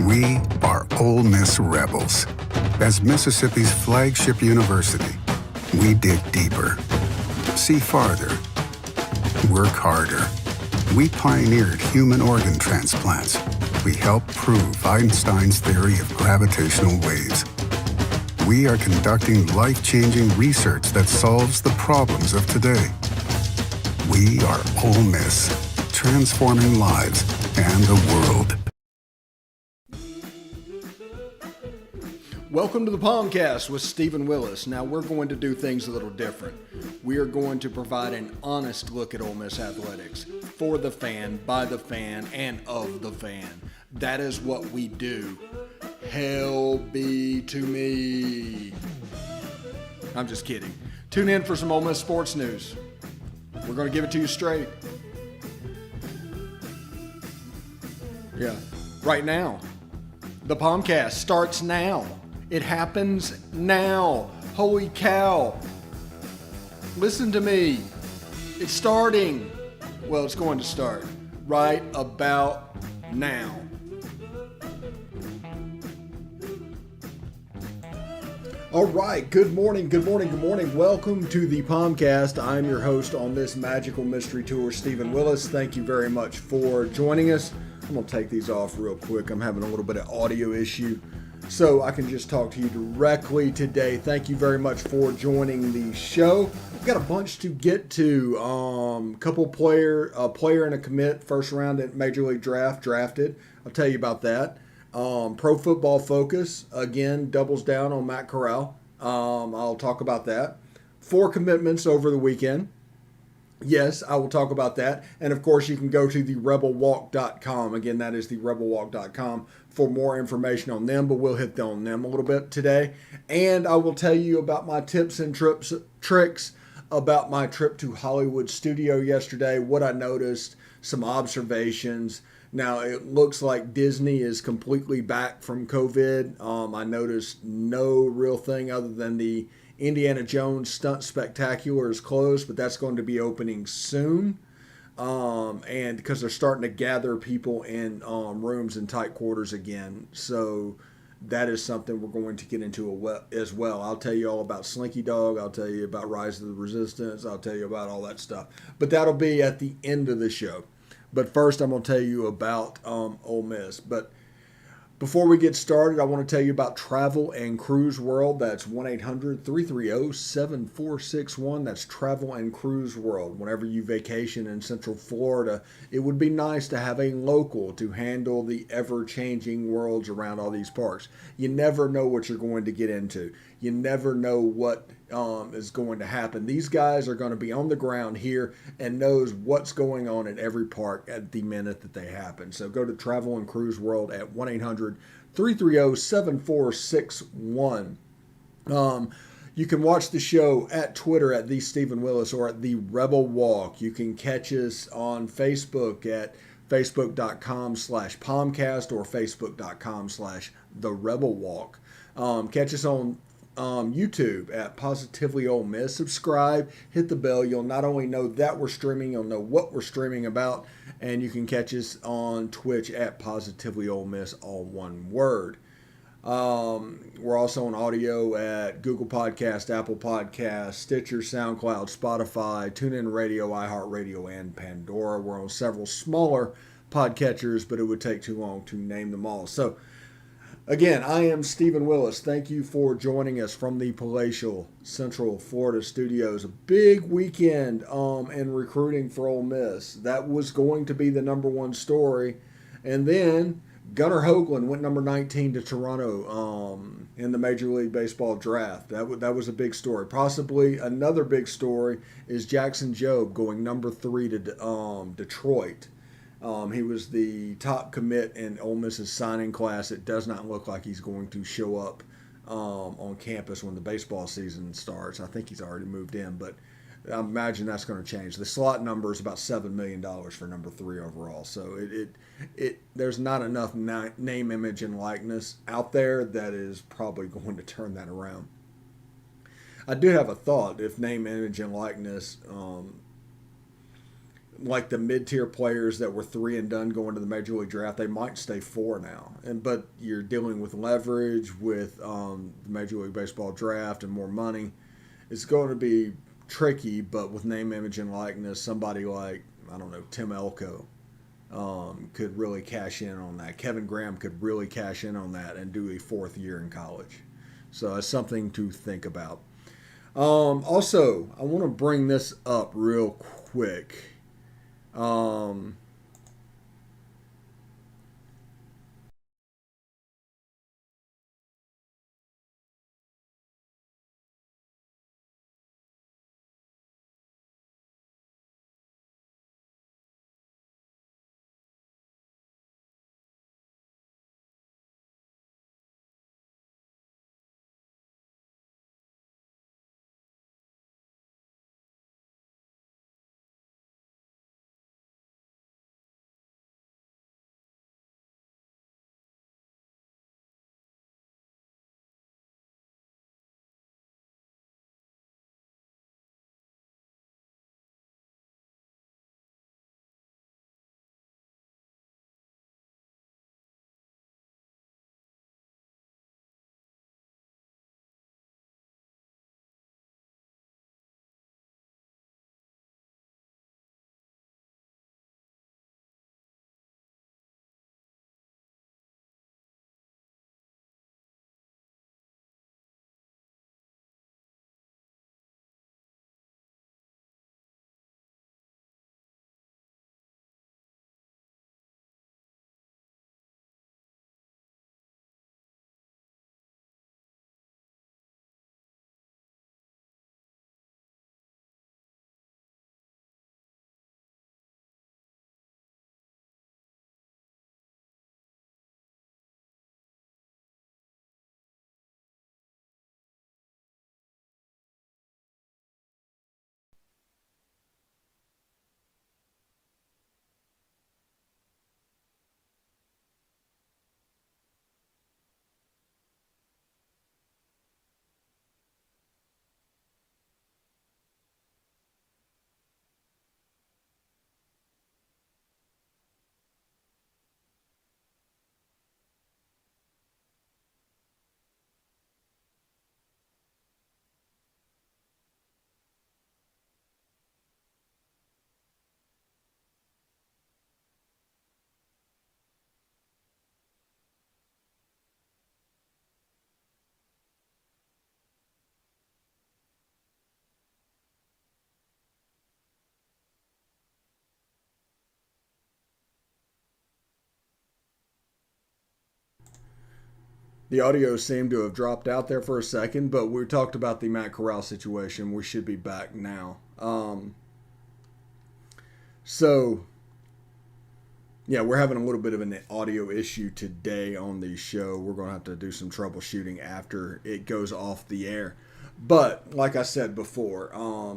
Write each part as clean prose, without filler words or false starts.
We are Ole Miss Rebels. As Mississippi's flagship university, we dig deeper, see farther, work harder. We pioneered human organ transplants. We helped prove Einstein's theory of gravitational waves. We are conducting life-changing research that solves the problems of today. We are Ole Miss, transforming lives and the world. Welcome to the POMcast with Stephen Willis. Now we're going to do things a little different. We are going to provide an honest look at Ole Miss athletics for the fan, by the fan, and of the fan. That is what we do. Hell be to me. I'm just kidding. Tune in for some Ole Miss sports news. We're going to give it to you straight. Yeah, right now. The POMcast starts now. It happens now. Holy cow. Listen to me. It's starting. Well, it's going to start right about now. All right. Good morning. Welcome to the POMcast. I'm your host on this magical mystery tour, Stephen Willis. Thank you very much for joining us. I'm going to take these off real quick. I'm having a little bit of audio issue, so I can just talk to you directly today. Thank you very much for joining the show. We've got a bunch to get to. A player and a commit, first round at Major League Draft drafted. I'll tell you about that. Pro Football Focus, again, doubles down on Matt Corral. I'll talk about that. 4 commitments over the weekend. Yes, I will talk about that. And of course, you can go to therebelwalk.com. Again, that is therebelwalk.com for more information on them, but we'll hit on them a little bit today. And I will tell you about my tips and tricks about my trip to Hollywood studio yesterday, what I noticed, some observations. Now, it looks like Disney is completely back from COVID. I noticed no real thing other than the Indiana Jones Stunt Spectacular is closed, but that's going to be opening soon. And because they're starting to gather people in rooms and tight quarters again. So that is something we're going to get into as well. I'll tell you all about Slinky Dog. I'll tell you about Rise of the Resistance. I'll tell you about all that stuff. But that'll be at the end of the show. But first, I'm going to tell you about Ole Miss. But before we get started, I want to tell you about Travel and Cruise World. That's 1-800-330-7461. That's Travel and Cruise World. Whenever you vacation in Central Florida, it would be nice to have a local to handle the ever-changing worlds around all these parks. You never know what you're going to get into. You never know what is going to happen. These guys are going to be on the ground here and knows what's going on at every park at the minute that they happen. So go to Travel and Cruise World at 1-800-330-7461. You can watch the show at Twitter at The Stephen Willis or at The Rebel Walk. You can catch us on Facebook at facebook.com/POMcast or facebook.com/The Rebel Walk. Catch us on YouTube at Positively Ole Miss. Subscribe, hit the bell. You'll not only know that we're streaming, you'll know what we're streaming about, and you can catch us on Twitch at Positively Ole Miss, all one word. We're also on audio at Google Podcast, Apple Podcast, Stitcher, SoundCloud, Spotify, TuneIn Radio, iHeartRadio, and Pandora. We're on several smaller podcatchers, but it would take too long to name them all. So, again, I am Stephen Willis. Thank you for joining us from the palatial Central Florida studios. A big weekend in recruiting for Ole Miss. That was going to be the number one story. And then Gunnar Hoagland went number 19 to Toronto in the Major League Baseball draft. That was a big story. Possibly another big story is Jackson Jobe going number 3 to Detroit. He was the top commit in Ole Miss's signing class. It does not look like he's going to show up on campus when the baseball season starts. I think he's already moved in, but I imagine that's going to change. The slot number is about $7 million for number 3 overall. So there's not enough name, image, and likeness out there that is probably going to turn that around. I do have a thought. If name, image, and likeness like the mid-tier players that were 3 and done going to the major league draft, they might stay 4 now. But you're dealing with leverage with the Major League Baseball draft and more money. It's going to be tricky, but with name, image, and likeness, somebody like, I don't know, Tim Elko could really cash in on that. Kevin Graham could really cash in on that and do a 4th year in college. So that's something to think about. Also, I want to bring this up real quick. The audio seemed to have dropped out there for a second, but we talked about the Matt Corral situation. We should be back now. So, yeah, we're having a little bit of an audio issue today on the show. We're going to have to do some troubleshooting after it goes off the air. But like I said before,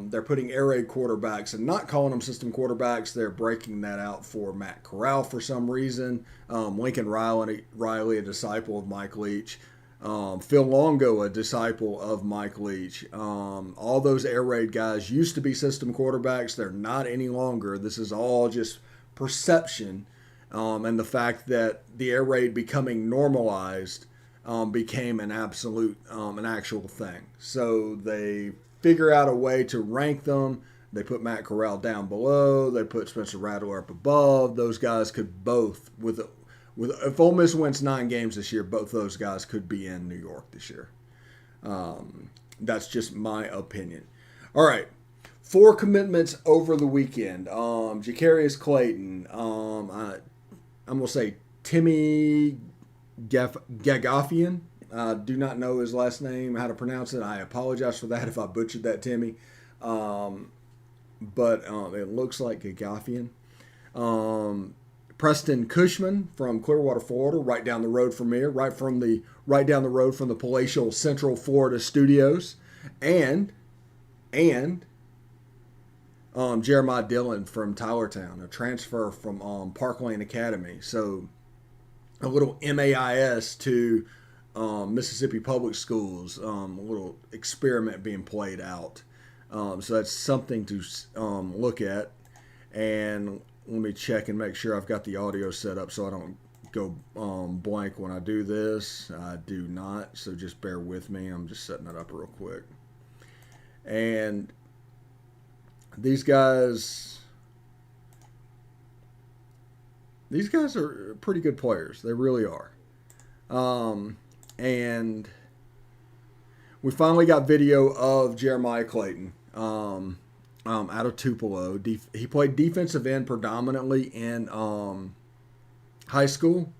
they're putting air raid quarterbacks and not calling them system quarterbacks. They're breaking that out for Matt Corral for some reason. Lincoln Riley, a disciple of Mike Leach. Phil Longo, a disciple of Mike Leach. All those air raid guys used to be system quarterbacks. They're not any longer. This is all just perception, and the fact that the air raid becoming normalized became an actual thing. So they figure out a way to rank them. They put Matt Corral down below. They put Spencer Rattler up above. Those guys could both, if Ole Miss wins 9 games this year, both those guys could be in New York this year. That's just my opinion. All right. 4 commitments over the weekend. Jacarius Clayton. I'm going to say Timmy Gagafian. Do not know his last name, how to pronounce it. I apologize for that if I butchered that, Timmy. But it looks like Gagafian. Preston Cushman from Clearwater, Florida, right down the road from here, right down the road from the palatial Central Florida studios, and Jeremiah Dillon from Tylertown, a transfer from Parkland Academy. So a little MAIS to Mississippi Public Schools, a little experiment being played out. So that's something to look at. And let me check and make sure I've got the audio set up so I don't go blank when I do this. I do not, so just bear with me. I'm just setting it up real quick. And these guys are pretty good players. They really are. And we finally got video of Jeremiah Clayton out of Tupelo. He played defensive end predominantly in high school.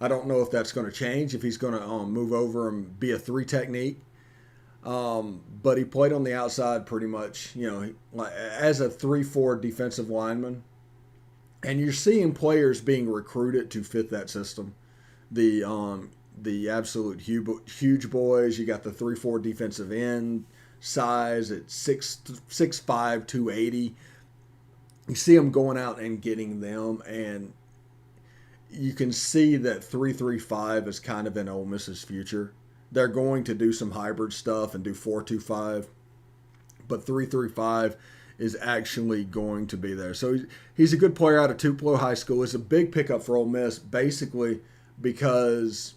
I don't know if that's going to change, if he's going to move over and be a 3 technique. But he played on the outside pretty much, as a 3-4 defensive lineman. And you're seeing players being recruited to fit that system. The absolute huge boys. You got the 3-4 defensive end size at 6'5", 280. You see them going out and getting them, and you can see that 3-3-5 is kind of in Ole Miss's future. They're going to do some hybrid stuff and do 4-2-5, but 3-3-5 is actually going to be there. So he's a good player out of Tupelo High School. It's a big pickup for Ole Miss, basically because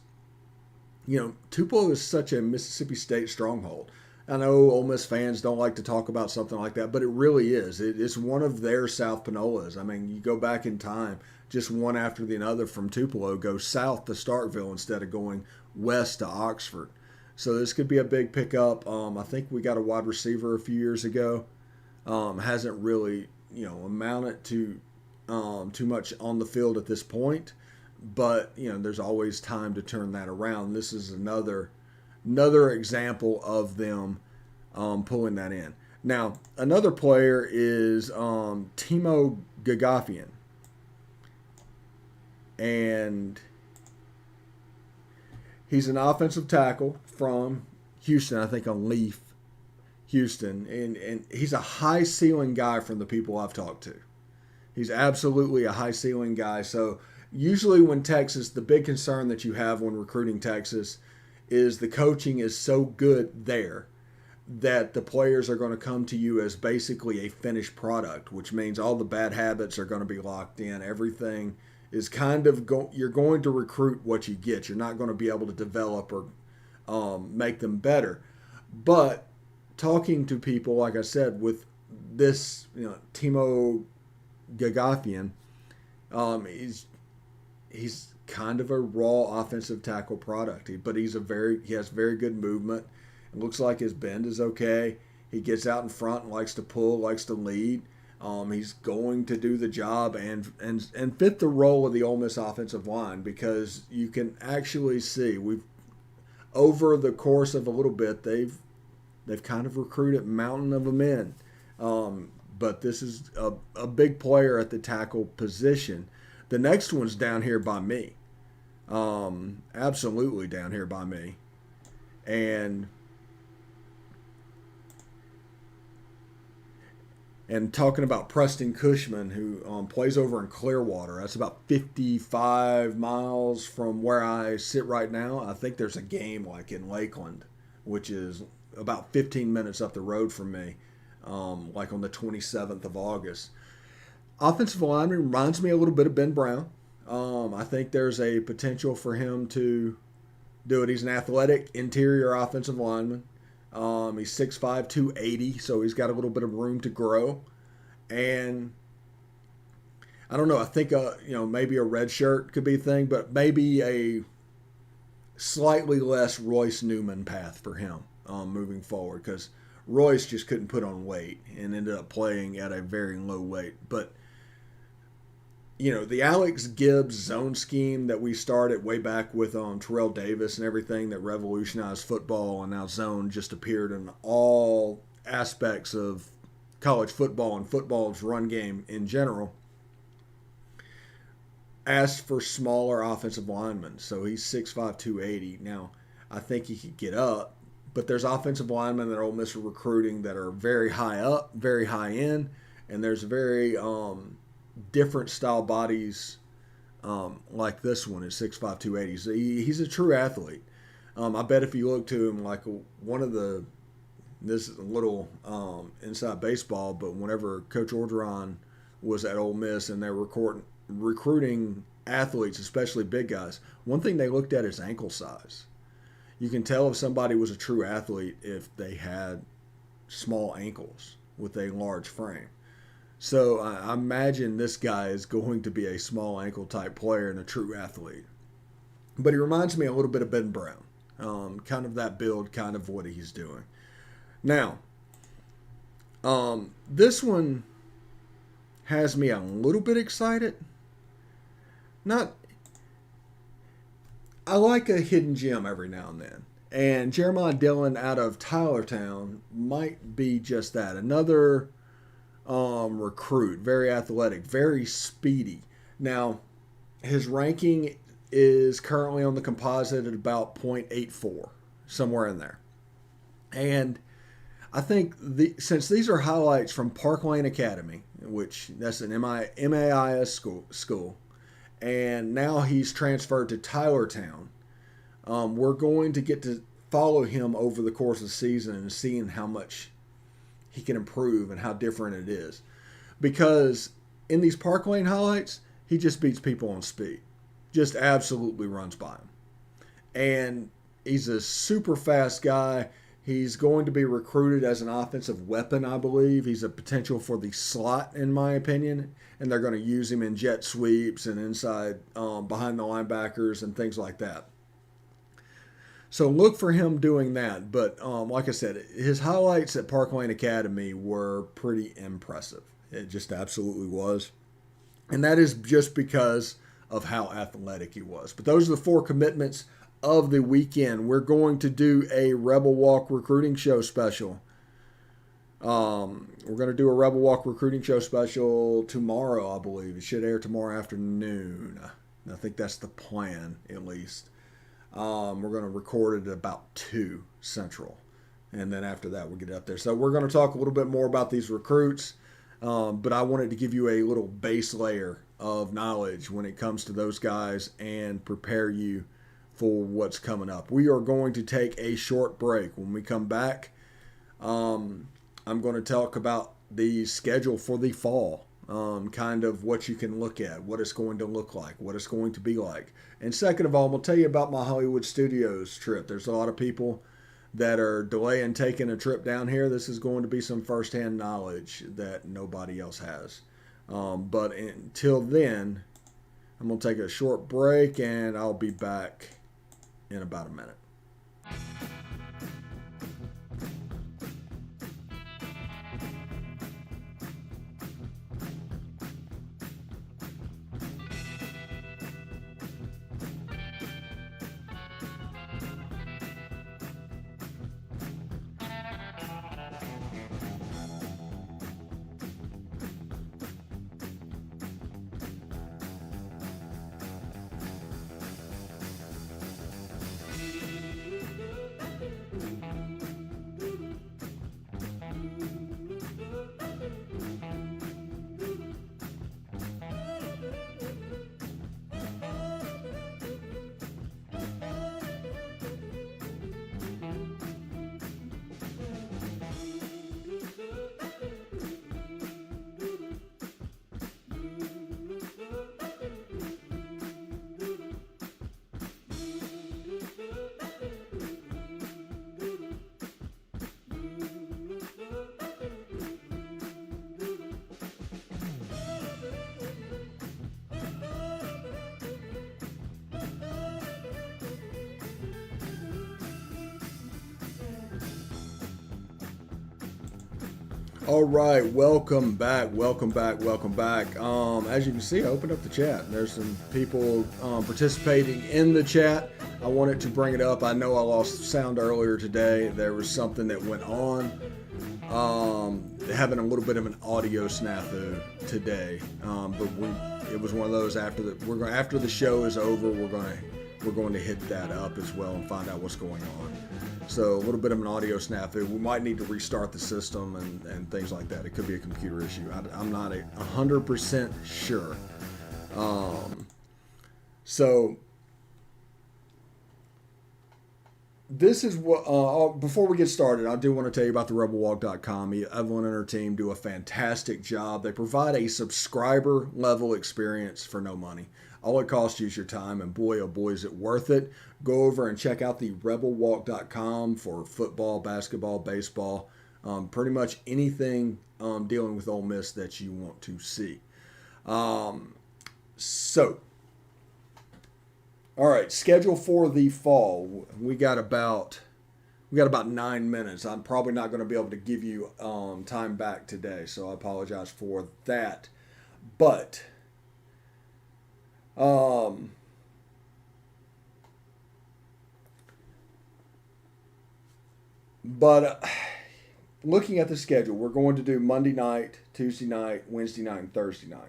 Tupelo is such a Mississippi State stronghold. I know Ole Miss fans don't like to talk about something like that, but it really is. It's one of their South Panolas. I mean, you go back in time, just one after the other from Tupelo go south to Starkville instead of going west to Oxford. So this could be a big pickup. I think we got a wide receiver a few years ago. Hasn't really, amounted to too much on the field at this point. But, there's always time to turn that around. This is another example of them pulling that in. Now, another player is Timo Gagafian. And he's an offensive tackle from Houston, I think on Leaf, Houston. And he's a high ceiling guy from the people I've talked to. He's absolutely a high ceiling guy. So usually when Texas, the big concern that you have when recruiting Texas is the coaching is so good there that the players are going to come to you as basically a finished product, which means all the bad habits are going to be locked in. Everything is kind of you're going to recruit what you get. You're not going to be able to develop or make them better. But talking to people, like I said, with this, Timo Gagafian, he's kind of a raw offensive tackle product, but he has very good movement. It looks like his bend is okay. He gets out in front and likes to pull, likes to lead. He's going to do the job and fit the role of the Ole Miss offensive line, because you can actually see over the course of a little bit they've kind of recruited a mountain of them in. But this is a big player at the tackle position. The next one's down here by me. Absolutely down here by me. And talking about Preston Cushman, who plays over in Clearwater. That's about 55 miles from where I sit right now. I think there's a game like in Lakeland, which is about 15 minutes up the road from me, like on the 27th of August. Offensive lineman reminds me a little bit of Ben Brown. I think there's a potential for him to do it. He's an athletic interior offensive lineman. He's 6'5", 280, so he's got a little bit of room to grow. And I don't know, I think maybe a red shirt could be a thing, but maybe a slightly less Royce Newman path for him moving forward, because Royce just couldn't put on weight and ended up playing at a very low weight. But the Alex Gibbs zone scheme that we started way back with Terrell Davis and everything that revolutionized football, and now zone just appeared in all aspects of college football and football's run game in general, asked for smaller offensive linemen. So he's 6'5", 280. Now, I think he could get up, but there's offensive linemen that Ole Miss are recruiting that are very high up, very high in, and there's very different style bodies like this one is 6'5", 280. So he's a true athlete. I bet if you look to him like one of this is a little inside baseball, but whenever Coach Orgeron was at Ole Miss and they're recruiting athletes, especially big guys, one thing they looked at is ankle size. You can tell if somebody was a true athlete if they had small ankles with a large frame. So I imagine this guy is going to be a small ankle type player and a true athlete. But he reminds me a little bit of Ben Brown. Kind of that build, kind of what he's doing. Now, this one has me a little bit excited. I like a hidden gem every now and then. And Jeremiah Dillon out of Tylertown might be just that. Another recruit, very athletic, very speedy. Now, his ranking is currently on the composite at about 0.84, somewhere in there. And I think since these are highlights from Park Lane Academy, which that's an MAIS school, and now he's transferred to Tylertown, we're going to get to follow him over the course of the season and seeing how much he can improve and how different it is. Because in these Park Lane highlights, he just beats people on speed. Just absolutely runs by him. And he's a super fast guy. He's going to be recruited as an offensive weapon, I believe. He's a potential for the slot, in my opinion. And they're going to use him in jet sweeps and inside behind the linebackers and things like that. So look for him doing that. But like I said, his highlights at Park Lane Academy were pretty impressive. It just absolutely was. And that is just because of how athletic he was. But those are the 4 commitments of the weekend. We're going to do a Rebel Walk recruiting show special. We're going to do a Rebel Walk recruiting show special tomorrow, I believe. It should air tomorrow afternoon. I think that's the plan, at least. We're going to record it at about 2 Central. And then after that, we'll get up there. So we're going to talk a little bit more about these recruits. But I wanted to give you a little base layer of knowledge when it comes to those guys and prepare you for what's coming up. We are going to take a short break. When we come back, I'm going to talk about the schedule for the fall, kind of what you can look at, what it's going to look like, what it's going to be like. And second of all, I'm going to tell you about my Hollywood Studios trip. There's a lot of people that are delaying taking a trip down here. This is going to be some firsthand knowledge that nobody else has. But until then, I'm going to take a short break and I'll be back in about a minute. All right, welcome back. As you can see, I opened up the chat. There's some people participating in the chat. I wanted to bring it up. I know I lost sound earlier today. There was something that went on. Having a little bit of an audio snafu today, but it was one of those after the show is over, we're going to hit that up as well and find out what's going on. So a little bit of an audio snafu. We might need to restart the system and things like that. It could be a computer issue. I'm not 100% sure. So this is what, before we get started, I do want to tell you about the rebelwalk.com. Evelyn and her team do a fantastic job. They provide a subscriber level experience for no money. All it costs you is your time, and boy, oh boy, is it worth it. Go over and check out the rebelwalk.com for football, basketball, baseball, pretty much anything dealing with Ole Miss that you want to see. So, all right, schedule for the fall. We got about 9 minutes. I'm probably not going to be able to give you time back today, so I apologize for that. But looking at the schedule, we're going to do Monday night, Tuesday night, Wednesday night, and Thursday night.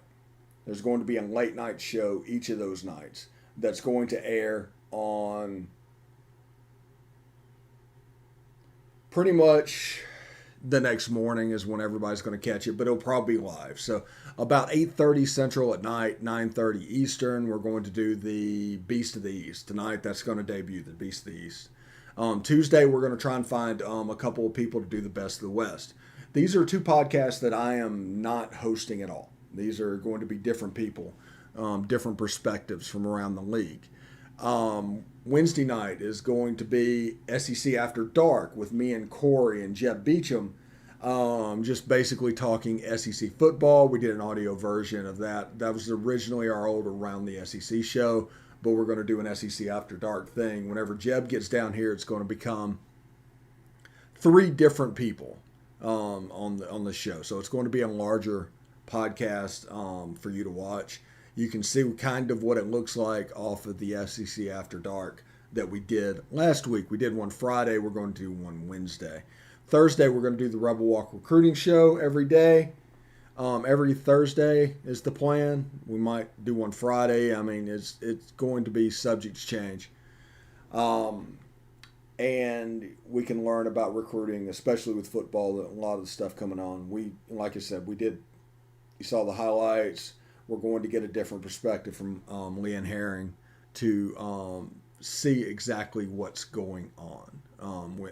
There's going to be a late night show each of those nights that's going to air on pretty much the next morning is when everybody's going to catch it, but it'll probably be live. So about 8:30 Central at night, 9:30 Eastern, we're going to do the Beast of the East. Tonight, that's going to debut, the Beast of the East. Tuesday, we're going to try and find a couple of people to do the Best of the West. These are two podcasts that I am not hosting at all. These are going to be different people, different perspectives from around the league. Wednesday night is going to be SEC After Dark with me and Corey and Jeb Beecham, just basically talking SEC football. We did an audio version of that. That was originally our old Around the SEC show, but we're going to do an SEC After Dark thing. Whenever Jeb gets down here, it's going to become 3 different people on the show. So it's going to be a larger podcast for you to watch. You can see kind of what it looks like off of the SEC After Dark that we did last week. We did one Friday. We're going to do one Wednesday. Thursday, we're going to do the Rebel Walk recruiting show every day. Every Thursday is the plan. We might do one Friday. I mean, it's going to be subject to change. And we can learn about recruiting, especially with football, a lot of the stuff coming on. Like I said, you saw the highlights. We're going to get a different perspective from Leanne Herring to see exactly what's going on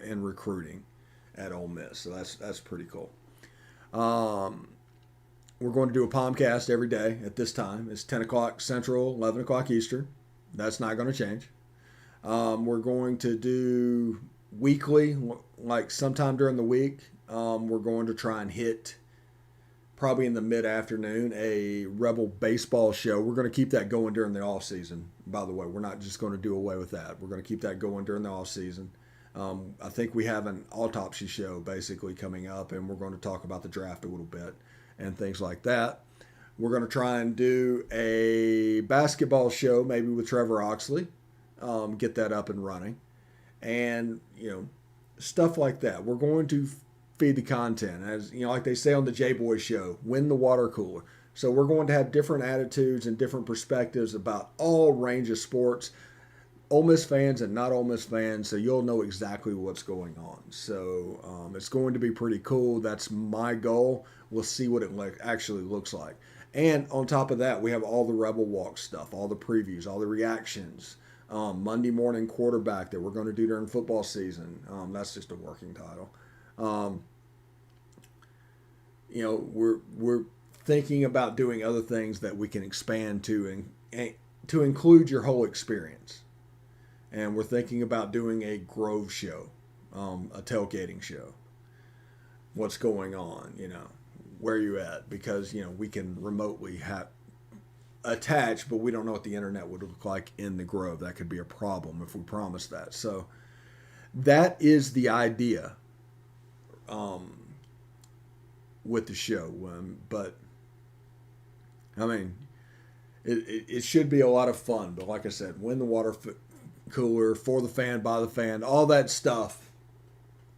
in recruiting at Ole Miss. So that's pretty cool. We're going to do a POMcast every day at this time. It's 10 o'clock Central, 11 o'clock Eastern. That's not going to change. We're going to do weekly, like sometime during the week. We're going to try and hit probably in the mid-afternoon, a Rebel baseball show. We're going to keep that going during the off season. By the way, we're not just going to do away with that. We're going to keep that going during the off season. I think we have an autopsy show basically coming up, and we're going to talk about the draft a little bit and things like that. We're going to try and do a basketball show, maybe with Trevor Oxley, get that up and running, and stuff like that. We're going to feed the content, as like they say on the J-Boy show, win the water cooler. So we're going to have different attitudes and different perspectives about all range of sports, Ole Miss fans and not Ole Miss fans, so you'll know exactly what's going on. So it's going to be pretty cool. That's my goal. We'll see what it actually looks like. And on top of that, we have all the Rebel Walk stuff, all the previews, all the reactions, Monday morning quarterback that we're going to do during football season. That's just a working title. We're thinking about doing other things that we can expand to and to include your whole experience. And we're thinking about doing a Grove show, a tailgating show. What's going on, where you at? Because, we can remotely attach, but we don't know what the internet would look like in the Grove. That could be a problem if we promise that. So that is the idea with the show. But, I mean, it should be a lot of fun. But like I said, win the water cooler, for the fan, by the fan, all that stuff.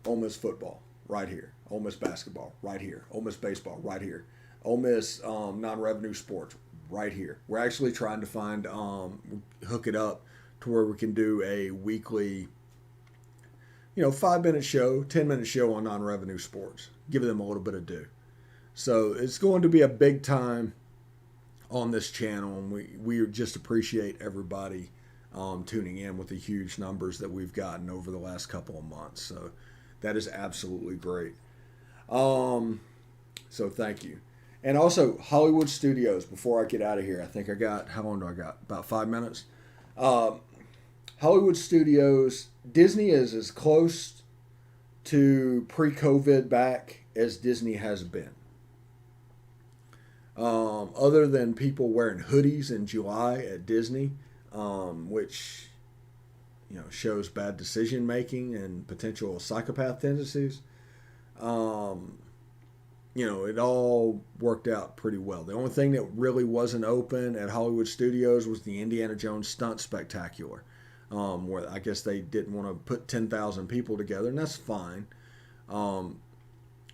Ole Miss football, right here. Ole Miss basketball, right here. Ole Miss baseball, right here. Ole Miss non-revenue sports, right here. We're actually trying to find, hook it up to where we can do a weekly, 5-minute show, 10-minute show on non-revenue sports. Give them a little bit of due. So it's going to be a big time on this channel, and we just appreciate everybody tuning in with the huge numbers that we've gotten over the last couple of months. So that is absolutely great. So thank you. And also Hollywood Studios, before I get out of here, I think I got, how long do I got? About 5 minutes. Hollywood Studios, Disney is as close to pre-COVID back as Disney has been. Other than people wearing hoodies in July at Disney, which shows bad decision making and potential psychopath tendencies. It all worked out pretty well. The only thing that really wasn't open at Hollywood Studios was the Indiana Jones Stunt Spectacular, where I guess they didn't want to put 10,000 people together, and that's fine.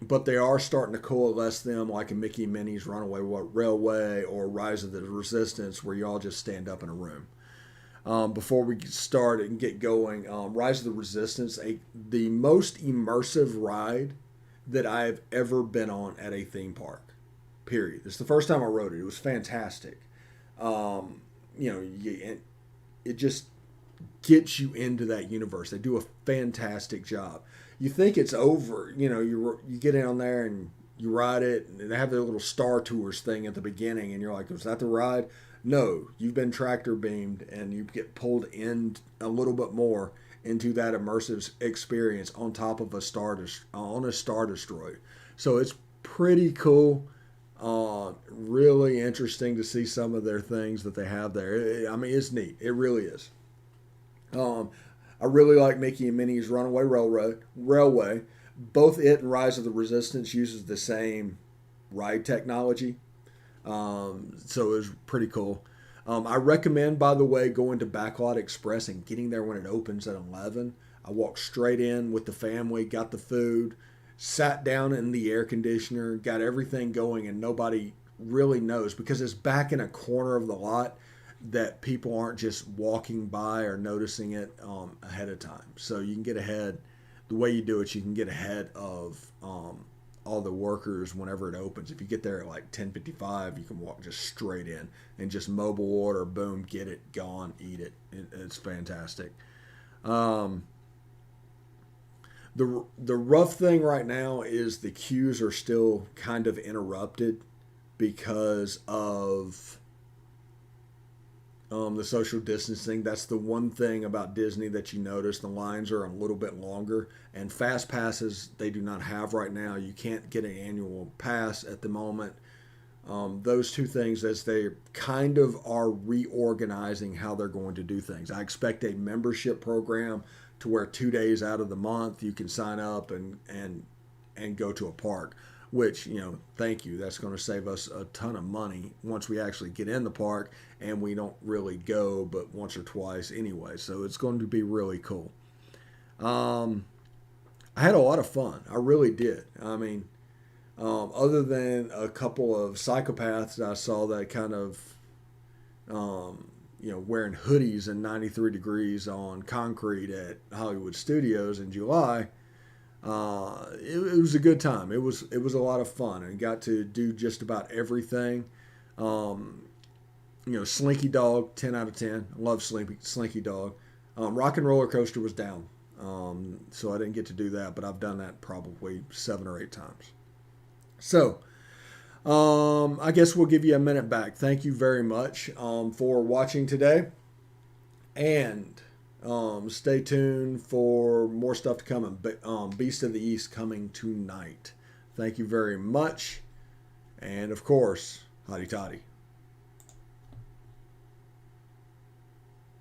But they are starting to coalesce them like a Mickey and Minnie's Runaway Railway or Rise of the Resistance, where you all just stand up in a room. Before we start and get going, Rise of the Resistance, the most immersive ride that I've ever been on at a theme park, period. It's the first time I rode it. It was fantastic. It just gets you into that universe. They do a fantastic job. You think it's over, you get in there and you ride it, and they have their little Star Tours thing at the beginning, and you're like, was that the ride? No, you've been tractor beamed, and you get pulled in a little bit more into that immersive experience on top of a Star Destroyer. So it's pretty cool. Really interesting to see some of their things that they have there. I mean, it's neat. It really is. I really like Mickey and Minnie's Runaway Railway. Both it and Rise of the Resistance uses the same ride technology. So it was pretty cool. I recommend, by the way, going to Backlot Express and getting there when it opens at 11. I walked straight in with the family, got the food, sat down in the air conditioner, got everything going, and nobody really knows because it's back in a corner of the lot that people aren't just walking by or noticing it ahead of time. So you can get ahead. The way you do it, you can get ahead of all the workers whenever it opens. If you get there at like 10:55, you can walk just straight in and just mobile order, boom, get it, gone, eat it. It's fantastic. The rough thing right now is the queues are still kind of interrupted because of the social distancing. That's the one thing about Disney that you notice. The lines are a little bit longer, and fast passes they do not have right now. You can't get an annual pass at the moment. Those two things, as they kind of are reorganizing how they're going to do things. I expect a membership program to where 2 days out of the month you can sign up and go to a park, which, thank you. That's going to save us a ton of money once we actually get in the park, and we don't really go but once or twice anyway. So it's going to be really cool. I had a lot of fun. I really did. I mean, other than a couple of psychopaths I saw that kind of, wearing hoodies in 93 degrees on concrete at Hollywood Studios in July, it was a good time. It was a lot of fun, and got to do just about everything. Slinky Dog, 10 out of 10. I love Slinky Dog. Rock and Roller Coaster was down, so I didn't get to do that, but I've done that probably 7 or 8 times. So I guess we'll give you a minute back. Thank you very much for watching today, and stay tuned for more stuff to come. Beast of the East coming tonight. Thank you very much, and of course, hotty toddy.